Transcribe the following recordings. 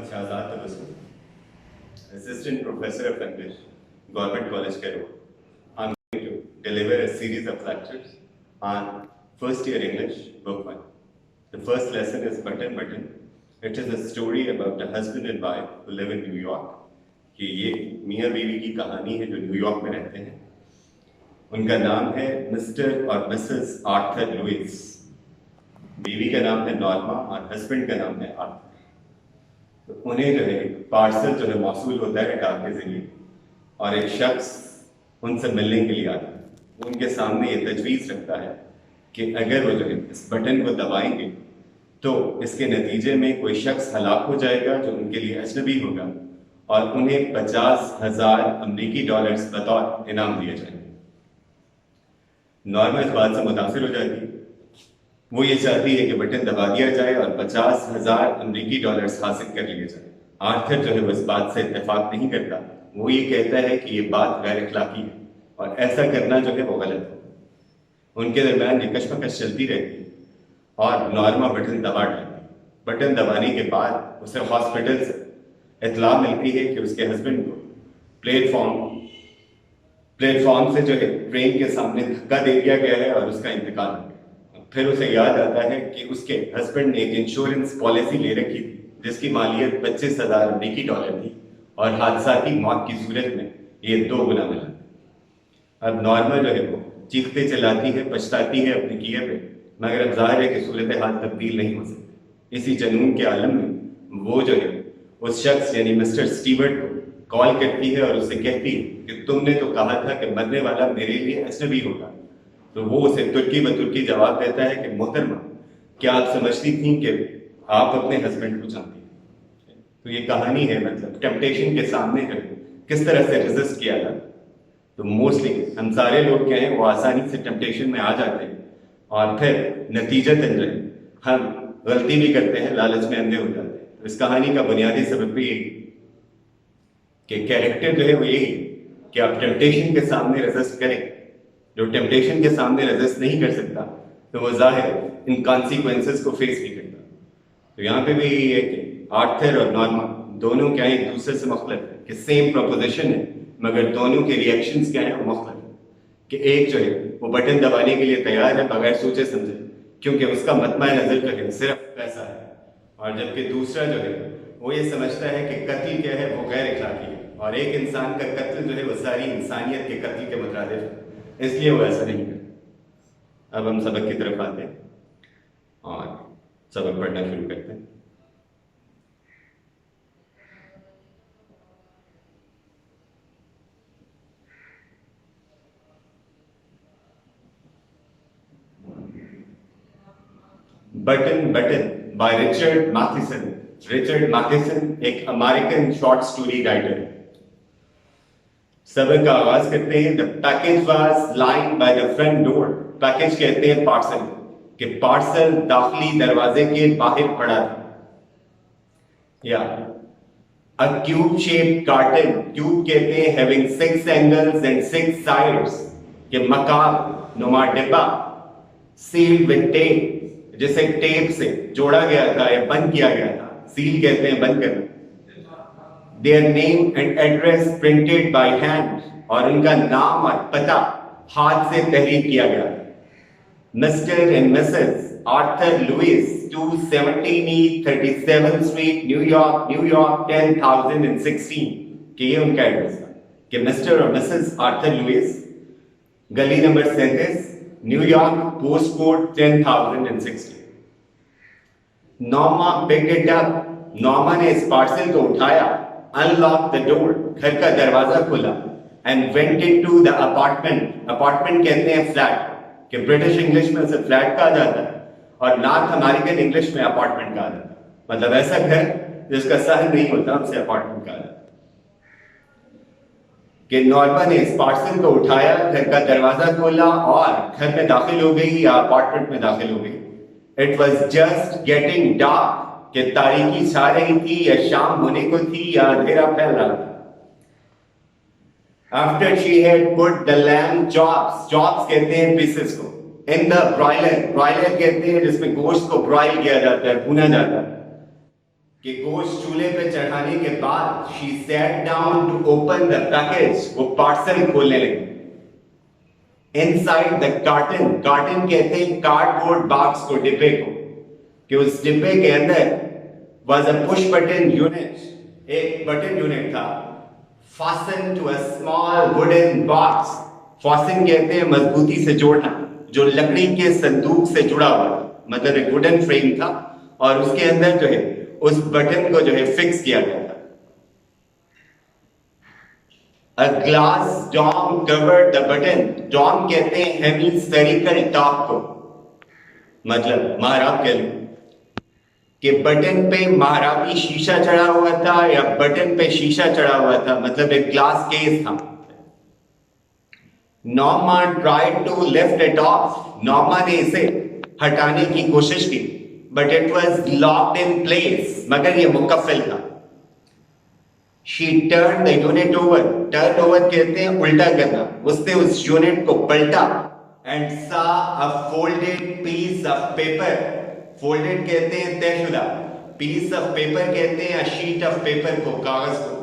Mohammad Shahzad Tabassum, Assistant Professor of English, Government College, Cairo. I'm going to deliver a series of lectures on first year English, book 1. The first lesson is Button Button. It is a story about a husband and wife who live in New York. कि ये मियाँ बीवी की कहानी है जो New York में रहते हैं. उनका नाम है मिस्टर और मिसेस आर्थर लुइस. बीवी का नाम है नॉर्मा और हस्बैंड का नाम है आर्थर. तो उन्हें जो है पार्सल जो है मौसूल होता है डाक के जरिए और एक शख्स उनसे मिलने के लिए आता है. उनके सामने ये तजवीज़ रखता है कि अगर वो जो है इस बटन को दबाएंगे तो इसके नतीजे में कोई शख्स हलाक हो जाएगा जो उनके लिए अजनबी होगा और उन्हें 50,000 अमरीकी डॉलर्स बतौर इनाम दिए जाएंगे. नॉर्मा इस बात से मुतासिर हो जाती है. वो ये चाहती है कि बटन दबा दिया जाए और 50,000 अमरीकी डॉलर्स हासिल कर लिए जाए. आर्थर जो है वो इस बात से इत्तेफाक नहीं करता. वो ये कहता है कि ये बात गैर अखलाकी है और ऐसा करना जो है वो गलत है. उनके दरमियान ये कशमकश चलती रहती है और नॉर्मा बटन दबा डालती है. बटन दबाने के बाद उसे हॉस्पिटल से इतला मिलती है कि उसके हस्बैंड को प्लेटफॉर्म से जो है ट्रेन के सामने धक्का दे दिया गया है और उसका इंतकाल हो गया. फिर उसे याद आता है कि उसके हस्बैंड ने एक इंश्योरेंस पॉलिसी ले रखी थी जिसकी मालियत 25,000 अमरीकी डॉलर थी और हादसाती मौत की सूरत में ये 2 गुना मिला. अब नॉर्मा जो है वो चीखते चिल्लाती है, पछताती है अपने किए पे, मगर अब जाहिर है कि सूरत हाल तब्दील नहीं हो सकती. इसी जनून के आलम में वो जो है उस शख्स यानी मिस्टर स्टीवर्ट को कॉल करती है और उससे कहती है कि तुमने तो कहा था कि मरने वाला मेरे लिए अजनबी होगा. तो वो उसे तुर्की ब तुर्की जवाब देता है कि मोहतरमा, क्या आप समझती थी कि आप अपने हस्बैंड को जानती हैं. तो ये कहानी है मतलब टेम्पटेशन के सामने जो किस तरह से रेजिस्ट किया जाता. तो मोस्टली हम सारे लोग क्या हैं वो आसानी से टेम्पटेशन में आ जाते हैं और फिर नतीजतन जो है हम गलती भी करते हैं, लालच में अंधे हो जाते हैं. तो इस कहानी का बुनियादी सबब भी यही कि कैरेक्टर जो है वो यही कि आप टेम्पटेशन के सामने रेजिस्ट करें. जो टेम्पटेशन के सामने रेजिस्ट नहीं कर सकता तो वो जाहिर इन कॉन्सिक्वेंसेस को फेस नहीं करता. तो यहाँ पे भी यही है कि आर्थर और नॉर्मा दोनों क्या है एक दूसरे से मुख्तलिफ है कि सेम प्रोपोजिशन है मगर दोनों के रिएक्शंस क्या है वो मुख्तलिफ है. कि एक जो है वो बटन दबाने के लिए तैयार है बगैर सोचे समझे क्योंकि उसका मतमा नजर जो है सिर्फ पैसा है, और जबकि दूसरा जो है वो ये समझता है कि कत्ल क्या है वो गैर अखलाकी है और एक इंसान का कत्ल जो है वो सारी इंसानियत के कत्ल के मुताबिक है, इसलिए वो ऐसा नहीं करता. अब हम सबक की तरफ आते हैं और सबक पढ़ना शुरू करते हैं. Button button by Richard Matheson. Richard Matheson एक अमेरिकन शॉर्ट स्टोरी राइटर है. सबक का आगाज करते हैं. The package was lying by the front door. Package कहते हैं पार्सल कि पार्सल दाखिली दरवाजे के बाहर पड़ा था. या अ क्यूब शेप्ड कार्टन. क्यूब कहते हैं हैविंग 6 एंगल्स एंड 6 साइड्स के मकाब नुमा डिब्बा सील्ड विद टेप जिसे टेप से जोड़ा गया था या बंद किया गया था. सील कहते हैं बंद करना. Their name and address printed by hand और उनका नाम और पता हाथ से तहरीर किया गया. Mr. and Mrs. Arthur Lewis, 217 E 37th Street, New York 10,016 कि ये उनका एड्रेस था कि मिस्टर और मिसेस आर्थर लुइस, गली number 37, New York, post code 10,016. Norma picked it up. Norma ने इस पार्सल को उठाया. Unlock the door, घर का दरवाजा खोला and went into the apartment. Apartment कहते हैं फ्लैट कि ब्रिटिश इंग्लिश में उसे फ्लैट कहा जाता है और नॉर्थ अमेरिकन इंग्लिश में अपार्टमेंट कहा जाता है. मतलब ऐसा घर जिसका सहन नहीं होता उसे अपार्टमेंट कहा जाता है. कि नॉर्मा ने इस पार्सल को उठाया, घर का दरवाजा खोला और घर में दाखिल हो गई या अपार्टमेंट में दाखिल हो गई. It was just getting dark कि तारीकी छा रही थी या शाम होने को थी या अंधेरा फैल रहा था. After she had put the lamb chops कहते हैं पीसेस को, इन द ब्रॉयलर कहते हैं जिसमें गोश्त को ब्रॉयल किया जाता है, भुना जाता है. कि गोश्त चूल्हे पे चढ़ाने के बाद she sat down to open the package, वो पार्सल खोलने लगी। इनसाइड द कार्टन, कार्टन कहते हैं कार्डबोर्ड बॉक्स को, डिब्बे को, कि उस डिब्बे के अंदर was a push button unit, एक बटन यूनिट था, fasten to a small wooden box. Fasten कहते हैं मजबूती से जोड़ना, जो लकड़ी के संदूक से जुड़ा हुआ, मतलब एक वुडन फ्रेम था और उसके अंदर जो है उस बटन को जो है फिक्स किया गया था। A glass dome covered the button. Dome कहते हैं हेमिस्फेरिकल टॉप को, मतलब महराब कह लो कि बटन पे महराबी शीशा चढ़ा हुआ था या बटन पे शीशा चढ़ा हुआ था, मतलब एक ग्लास केस था। Norma tried to lift it off. Norma ने इसे हटाने की कोशिश की, but it was locked in place. मगर ये मुकफ्फल था। She turned the unit over. Turn over कहते हैं उल्टा करना। उसने उस यूनिट को पलटा and saw a folded piece of paper. Folded कहते हैं तहशुदा, piece of paper कहते हैं a sheet of paper को, कागज को।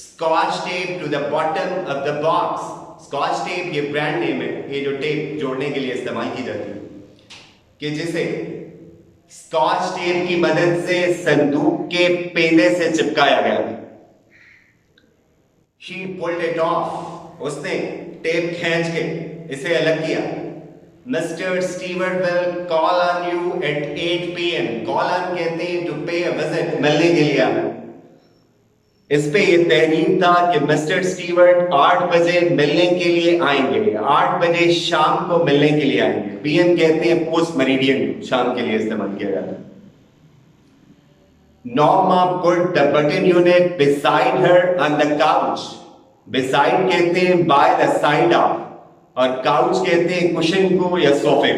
Scotch tape to the bottom of the box. Scotch tape ये ब्रांड नेम है, ये जो टेप जोड़ने के लिए इस्तेमाल की जाती है, कि जिसे स्कॉच टेप की मदद से संदूक के पेंदे से चिपकाया गया। She pulled it off. उसने टेप खींच के इसे अलग किया। Mr. Stewart will call on you at 8 p.m. Call on कहते हैं to pay a visit, मिलने के लिए आना। इस पे ये तहरीर था कि मिस्टर स्टीवर्ट 8 बजे मिलने के लिए आएंगे, 8 बजे शाम को मिलने के लिए आएंगे। पीएम कहते हैं पोस्ट मेरिडियन, शाम के लिए इस्तेमाल किया जाता है। Norma put the button unit beside her on the couch. Beside कहते हैं by the side of, और couch कहते हैं कुशन को या सोफे,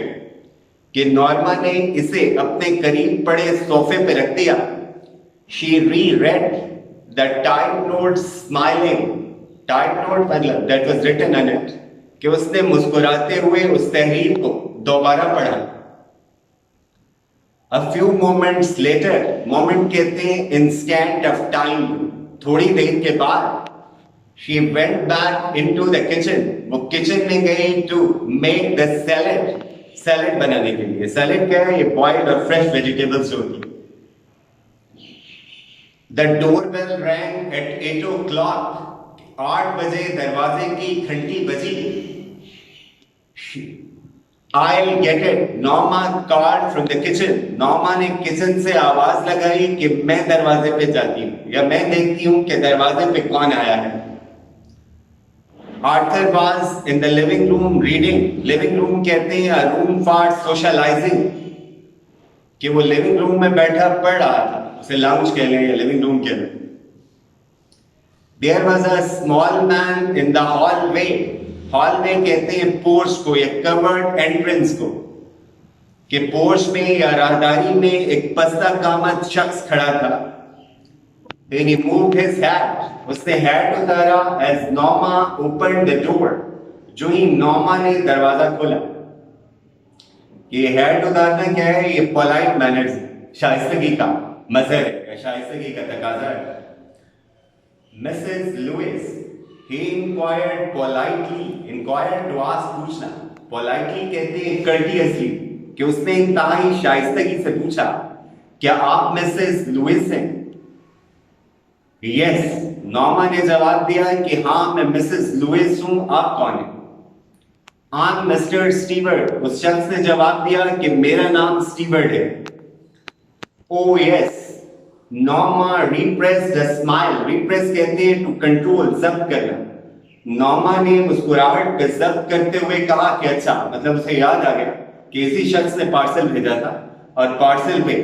कि नॉर्मा ने इसे अपने करीब पड़े सोफे पे रख दिया। She reread the type note smiling. Type note मतलब that was written on it, कि उसने मुस्कुराते हुए उस तहरीर को दोबारा पढ़ा। A few moments later, moment कहते हैं instant of time, थोड़ी देर के बाद she went back into the kitchen. वो किचन में गई to make the salad. Salad बनाने के लिए। सैलेड क्या है? ये बॉइल्ड और फ्रेश वेजिटेबल्स होती है। The doorbell rang at 8 o'clock. 8 बजे दरवाजे की घंटी बजी। I'll get it. Norma called from the kitchen. Norma ने किचन से आवाज लगाई कि मैं दरवाजे पे जाती हूँ या मैं देखती हूँ कि दरवाजे पे कौन आया है। Arthur was in the living room reading. Living room कहते हैं a room for socializing, कि वो लिविंग रूम में बैठा पढ़ रहा था, उसे लाउंज कह लें या लिविंग रूम कह लें। There was a small man in the hallway. Hallway कहते हैं पोर्च को या कवर्ड एंट्रेंस को, कि पोर्च में या राहदारी में एक पस्ता कामत शख्स खड़ा था। Then he moved his hat. उसने हैट उतारा as Norma opened the door. जो ही नॉर्मा ने दरवाजा खोला। ये हैट उतारना क्या है? ये पोलाइट मैनर्स, शाइस्तगी का मजहर है, शाइस्तगी का तकाजा है। Mrs. Lewis, he inquired politely. Inquired to ask, पूछना। Politely कहते हैं courteously, कि उसने इंतहाई शाइस्तगी से पूछा, क्या आप मिसेस लुइस हैं? Yes, नॉर्मा ने जवाब दिया कि हाँ मैं मिसेस लुइस हूं, आप कौन हैं? I'm Mr. Stewart. उस शख्स ने जवाब दिया कि मेरा नाम स्टीवर्ट है। Oh yes. Norma repressed a smile. Repress कहते हैं to control, जब्त करना। नॉर्मा ने मुस्कुराहट का जब्त करते हुए कहा कि अच्छा, मतलब उसे याद आ गया कि इसी शख्स ने पार्सल भेजा था और पार्सल पे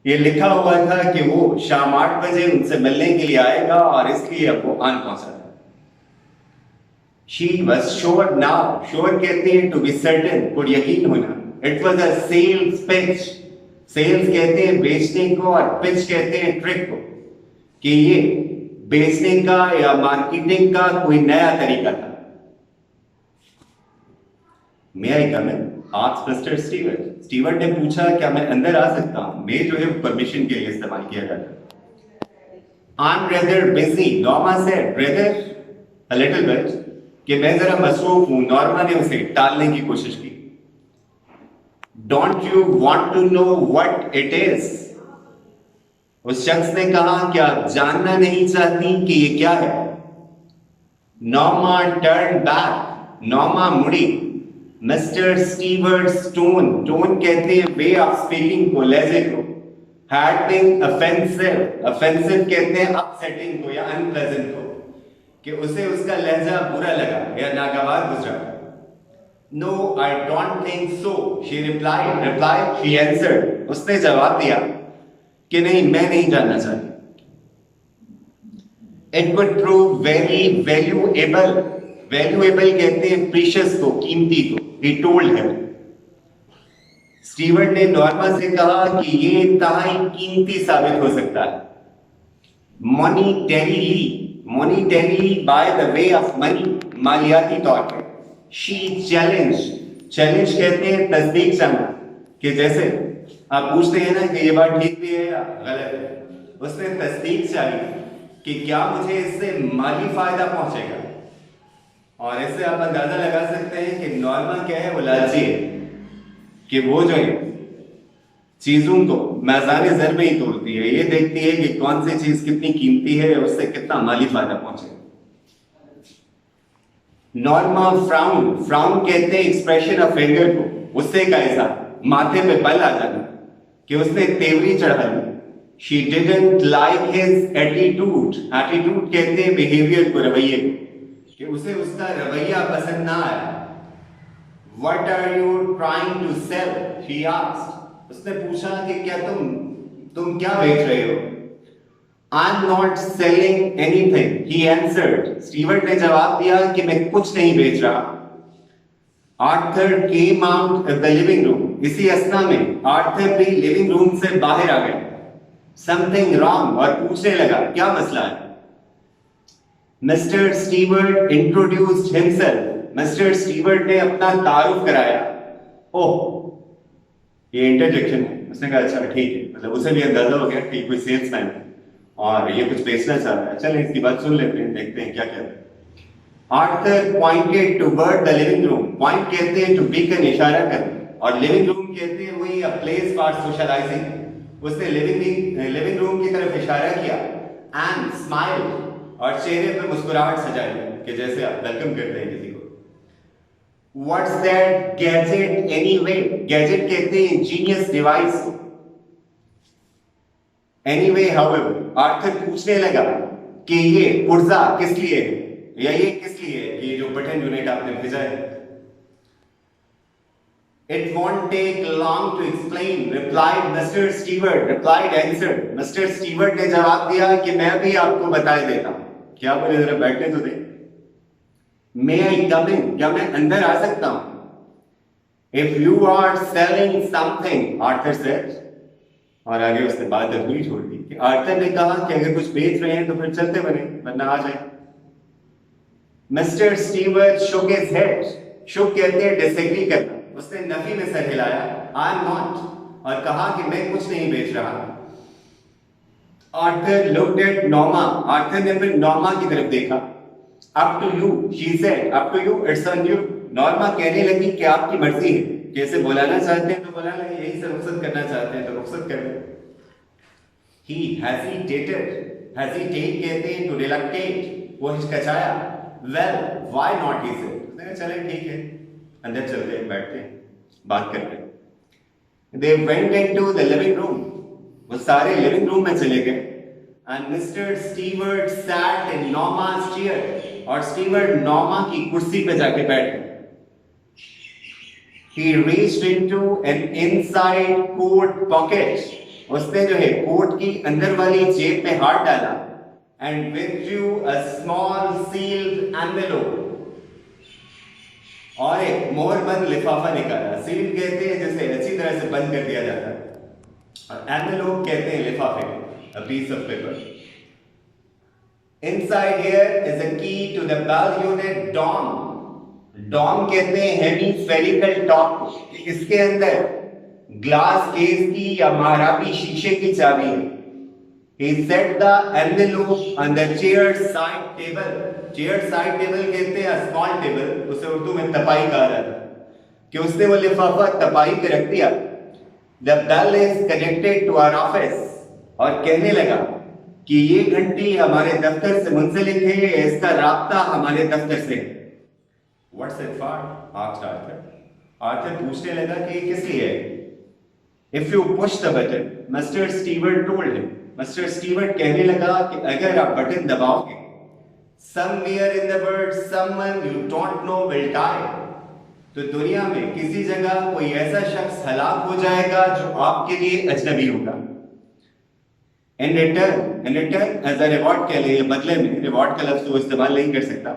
ये लिखा हुआ था कि वो शाम 8 बजे उनसे मिलने के लिए आएगा और इसलिए अब वो आन पहुंचा था। She was sure now. Sure कहते हैं to be certain, पर यकीन होना। It was a sales pitch. Sales कहते हैं बेचने को और pitch कहते हैं ट्रिक को, कि ये बेचने का या मार्केटिंग का कोई नया तरीका था। May I come in? Asked mister Stewart. Stewart ने पूछा क्या मैं अंदर आ सकता हूं? मे जो है परमिशन के लिए इस्तेमाल किया जाता है। I'm rather busy, Norma said, rather a little bit, कि मैं जरा मसरूफ हूं। नॉर्मा ने उसे टालने की कोशिश की। Don't you want to know what it is? उस शख्स ने कहा क्या जानना नहीं चाहती कि ये क्या है? Norma turned back. नॉर्मा मुड़ी। मिस्टर स्टीवर्ट्स टोन, टोन कहते हैं वे ऑफ स्पीकिंग को, लहजे को, had been offensive, offensive कहते हैं अपसेटिंग को या अनप्लेजेंट को, कि उसे उसका लहजा बुरा लगा या नागवार गुजरा। No, I don't think so, she replied, she answered, उसने जवाब दिया कि नहीं, मैं नहीं जानना चाहती। It would prove very valuable, valuable कहते हैं प्रीशियस को, कीमती को। He told her, स्टीवर्ट ने नॉर्मा से कहा कि ये इंतहाई कीमती साबित हो सकता है। Monetarily by the way of money, मालियाती तौर पर। शी चैलेंज कहते हैं तस्दीक करना, कि जैसे आप पूछते हैं ना कि ये बात ठीक भी है या गलत है, उसने तस्दीक चाहिए कि क्या मुझे इससे माली फायदा पहुंचेगा। और इससे आप अंदाजा लगा सकते हैं कि नॉर्मा क्या है, वो लालची है, कि वो जो है चीजों को मैज़ाने ज़र में ही तोड़ती है। ये देखती है कि कौन सी चीज कितनी कीमती है, उससे कितना माली फायदा पहुंचे। नॉर्मा फ्राउन कहते हैं एक्सप्रेशन ऑफ एंगर को, गुस्से का ऐसा, माथे पे बल आ जाना, कि उसने तेवरी चढ़ा ली। She didn't like his attitude कहते हैं बिहेवियर को, रवैये को, कि उसे उसका रवैया पसंद ना आया। What are you trying to sell? She asked. उसने पूछा कि क्या तुम क्या बेच रहे हो? I'm not selling anything, he answered. Stewart ने जवाब दिया कि मैं कुछ नहीं बेच रहा। Arthur came out of the living room. इसी अस्ना में आर्थर भी लिविंग रूम से बाहर आ गया। Something wrong, और पूछने लगा क्या मसला है? Mister Stewart introduced himself. Mister Stewart ने अपना तारुफ कराया। ओह, ये इंटरजेक्शन है। उसने कहा अच्छा ठीक है, मतलब उसे भी अंदाजा हो गया कि कोई सेल्समैन है और ये कुछ बेचना चाह रहा है। चलें इसकी बात सुन लेते हैं, देखते हैं क्या कहते हैं। Arthur pointed toward the living room. Point कहते हैं टू बीकन, इशारा करना, और लिविंग रूम कहते हैं वही अ प्लेस फॉर सोशलाइजिंग। उसने लिविंग रूम की तरफ इशारा किया। एंड स्माइल्ड, और चेहरे पर मुस्कुराहट सजाई, कि जैसे आप वेलकम करते हैं किसी को। What's that gadget anyway? Gadget कहते हैं ingenious device को। Anyway, however, आर्थर पूछने लगा कि ये पुर्जा किस लिए है, या ये किस लिए है, ये जो बटन यूनिट आपने भेजा है। It won't take long to explain, replied Mr. Stewart. Answered. Mr. Stewart ने जवाब दिया कि मैं भी आपको बता देता हूँ। क्या बोले, जरा बैठने तो दे। May I come in? क्या मैं अंदर आ सकता हूं? If you are selling something, Arthur said, और आगे उसने बात अधूरी छोड़ दी कि आर्थर ने कहा कि अगर कुछ बेच रहे हैं तो फिर चलते बने, वरना आ जाए। Mister Stewart shook his head. shook कहते हैं डिसएग्री करना, उसने नफी में सर हिलाया, I am not, और कहा कि मैं कुछ नहीं बेच रहा। Arthur looked at Norma. Arthur ने फिर नॉर्मा की तरफ देखा। Up to you, she said. Up to you, it's on you. Norma कहने लगी कि आपकी मर्जी है, जैसे बुलाना चाहते हैं तो बुला लें, यही से रुखसत करना चाहते हैं तो रुखसत कर लें। He hesitated. Hesitate कहते हैं to reluctate, वो हिचकिचाया। Well, why not? He said. उसने कहा चलें ठीक है, अंदर चलते हैं, बैठते हैं, बात करते हैं। They went into the living room. वो सारे लिविंग रूम में चले गए। And Mr. Stewart sat in Norma's chair. और स्टीवर्ट नॉर्मा की कुर्सी पे जाके बैठ गए। He reached into an inside coat pocket. उसने जो है कोट की अंदर वाली जेब में हाथ डाला। And withdrew a small sealed envelope. और एक मोहरबंद लिफाफा निकाला। सील्ड कहते हैं जैसे अच्छी तरह से बंद कर दिया जाता है, और एनवेलोप कहते हैं लिफाफे, a piece of paper. Inside here is a key to the bell unit DOM. Dome कहते हैं हेमिस्फेरिकल टॉप को, कि इसके अंदर ग्लास केस की या महाराबी शीशे की चाबी है। He set the envelope on the chair side table. Chair side table कहते हैं small table, उसे उर्दू में तपाई कहा जाता है, कि उसने वो लिफाफा तपाई पे रख दिया। The bell is connected to our office, और कहने लगा कि ये घंटी हमारे दफ्तर से मुंसलिक है, इसका राब्ता हमारे दफ्तर से है। What's it for? asked Arthur. Arthur पूछने लगा कि ये किस लिए है? If you push the button, Mr. Stewart told him. Mr. Stewart कहने लगा कि अगर आप button दबाओगे, somewhere in the world someone you don't know will die. तो दुनिया में किसी जगह कोई ऐसा शख्स हलाक हो जाएगा जो आपके लिए अजनबी होगा। In return, as a reward के लिए, बदले में, रिवॉर्ड का लफ्ज तो इस्तेमाल नहीं कर सकता।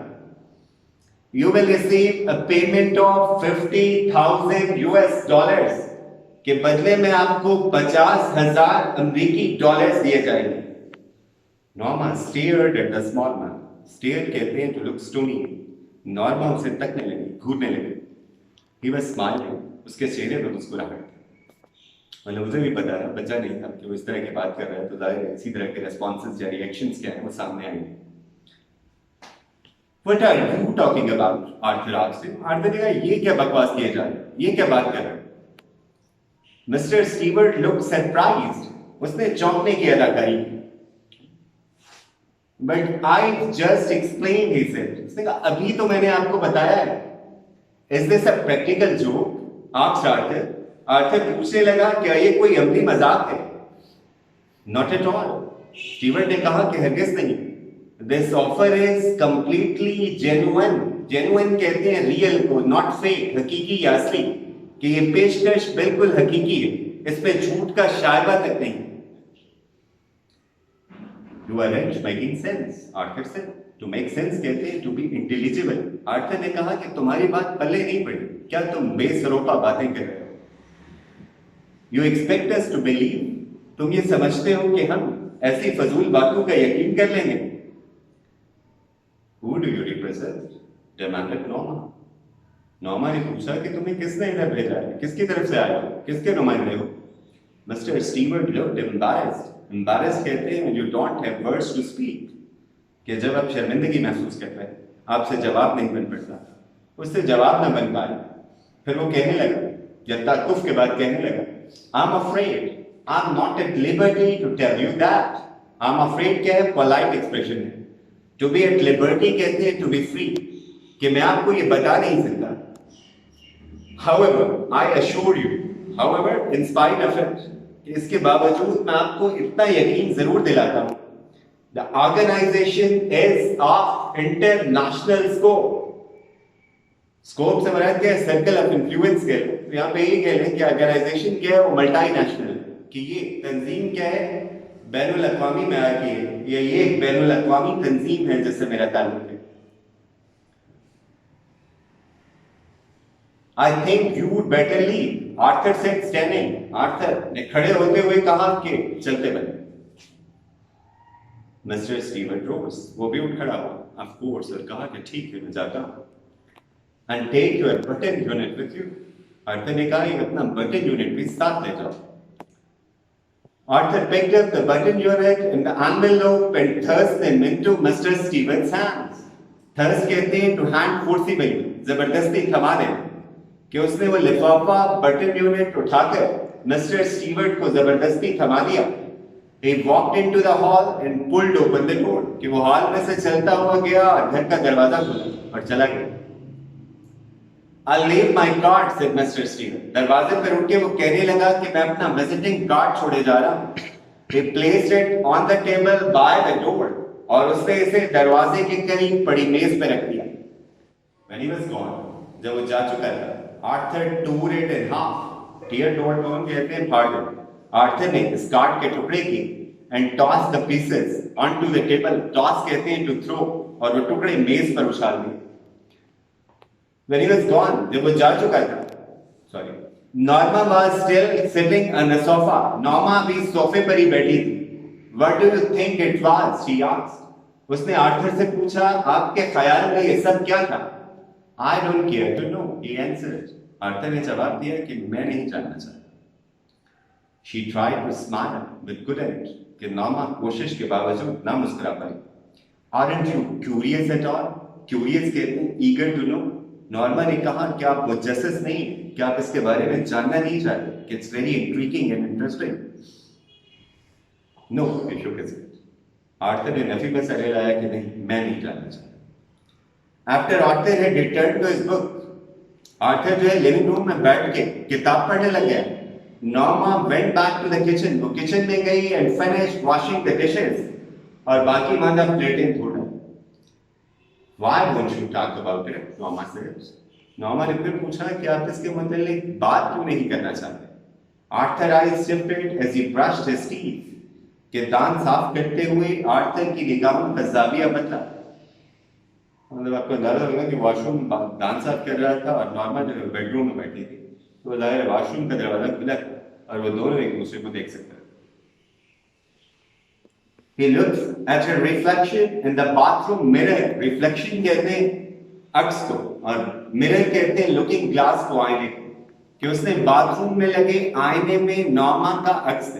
You will receive a payment of $50,000 के बदले में आपको 50,000 अमेरिकी डॉलर्स दिए जाएंगे। Norma stared at the small man. Stare कहते हैं to look stony. नॉर्मा उसे तकने लगी, घूरने लगी। He was smiling. उसके चेहरे पर मुस्कुराहट थी। मतलब मुझे भी पता था, बच्चा नहीं था, कि वो इस तरह की बात कर रहा है, तो जाहिर है इसी तरह के रेस्पॉन्सेस या रिएक्शंस क्या हैं वो सामने आएंगे। What are you talking about? Arthur asked him. Arthur ने कहा, ये क्या बकवास किए जा रहे हैं? ये क्या बात कर रहे हैं? Mr. Stewart looked surprised. उसने चौंकने की अदाकारी की। But I just explained, he said. उसने कहा, अभी तो मैंने आपको बताया है। Is this a practical joke? asked Arthur. Arthur पूछने लगा, क्या ये कोई अमली मजाक है? Not at all. स्टीवर्ट ने कहा कि हरगिज नहीं। This offer is completely genuine. Genuine कहते हैं रियल को, not fake, हकीकी या असली, कि ये पेशकश बिल्कुल हकीकी है, इस पे झूठ का शायबा तक नहीं। You aren't making sense, Arthur said. To make sense कहते हैं to be intelligible. आर्थर ने कहा कि तुम्हारी बात पल्ले नहीं पड़ी, क्या तुम बेसरोपा बातें कर रहे हो? You expect us to believe? तुम ये समझते हो कि हम ऐसी फजूल बातों का यकीन कर लेंगे? Who do you represent? demanded Norma. Norma ने पूछा कि तुम्हें किसने इधर भेजा है, किसकी तरफ से आए हो, किसके नुमाइंदे हो? Mister Stewart looked embarrassed. Embarrassed कहते हैं you don't have words to speak, कि जब आप शर्मिंदगी महसूस करते हैं, आपसे जवाब नहीं बन पड़ता, उससे जवाब ना बन पाए। फिर वो कहने लगा, या ताकुफ के बाद कहने लगा, I'm afraid, I'm not at liberty to tell you that. I'm afraid क्या है? polite expression है। To be at liberty कहते हैं to be free, कि मैं आपको ये बता नहीं सकता। However, I assure you, however, in spite of it, इसके बावजूद मैं आपको इतना यकीन जरूर दिलाता हूँ, the organization is of international scope. Scope से मराद क्या है? सर्कल ऑफ इन्फ्लुएंस के, तो यहाँ पे ये कह लें कि ऑर्गेनाइजेशन क्या है? वो मल्टीनेशनल, कि ये तंजीम क्या है? बैनुल अक़वामी मेयार की है, या ये एक बैनुल अक़वामी तंजीम है जिससे मेरा ताल्लुक है। I think you would better leave, Arthur said standing. Arthur ने खड़े होते हुए कहा कि चलते बने। Mr. Stewart rose, वो भी उठ खड़ा हुआ, of course, और कहा कि ठीक है मैं जाता हूँ। And take your button unit with you. Arthur ने कहा कि अपना button unit भी साथ ले जाओ। Arthur picked up the button unit in the envelope and thrust them into Mr. Stewart's hands. Thrust कहते हैं to hand forcibly, जबरदस्ती थमा देना, कि उसने वो लिफाफा बटन यूनिट उठाकर मिस्टर स्टीवर्ट को जबरदस्ती थमा दिया। He walked into the hall and pulled open the door, कि वो हॉल में से चलता हुआ गया और घर का दरवाजा खोला और चला गया। I'll leave my card, said Mr. Stewart. दरवाजे पर उठ के वो कहने लगा कि मैं अपना विजिटिंग कार्ड छोड़े जा रहा हूँ। He placed it on the table by the door, और उसने इसे दरवाजे के करीब पड़ी मेज पर रख दिया। When he was gone, जब वो जा चुका था, Arthur tore it in half. Tear tore को हम कहते हैं फाड़ दो। आर्थर ने इस कार्ड के टुकड़े किए and tossed the pieces onto the table. Toss कहते हैं to throw, और वो टुकड़े मेज पर उछाल दिए। When he was gone, जब वो जा चुका था, sorry, Norma was still sitting on the sofa. Norma भी सोफे पर ही बैठी थी। What do you think it was? She asked. उसने आर्थर से पूछा, आपके ख्याल में ये सब क्या था? I don't care to know, he answered. Arthur ने जवाब दिया कि मैं नहीं जानना चाहता। She tried to smile but couldn't, कि नॉर्मा कोशिश के बावजूद ना मुस्कुरा पाई। Aren't you curious at all, curious कहते हैं ईगर टू नो। नॉर्मा ने कहा कि आप मुजस्सिस नहीं, कि आप इसके बारे में जानना नहीं चाहते, कि it's very intriguing and interesting. No, he shook his head. Arthur ने नफी में सर हिलाया कि नहीं, मैं नहीं जानना चाहता। After Arthur had return to his book, Arthur जो है लिविंग रूम में बैठ के किताब पढ़ने लग गया। Norma went back to the kitchen, वो किचन में गई and finished washing the dishes, और बाकी मांदा प्लेटें धोना। Why won't you talk about it? Norma said. Norma ने फिर पूछा कि आप इसके मुताल्लिक बात क्यों नहीं करना चाहते? Arthur eyes shifted as he brushed his teeth, कि दांत साफ करते हुए आर्थर की निगाहों का जाविया बदला। मतलब आपको अंदाजा होगा कि वॉशरूम दांत साफ कर रहा था और नॉर्मा जो है बेडरूम में बैठी थी, तो जाहिर है वॉशरूम का दरवाजा खुला और वो दोनों एक दूसरे को देख सकते हैं। He looked at her reflection in the bathroom mirror. Reflection कहते हैं अक्स को, और मिरर कहते हैं लुकिंग ग्लास को, आईने को, कि उसने बाथरूम में लगे आईने में नॉर्मा का अक्स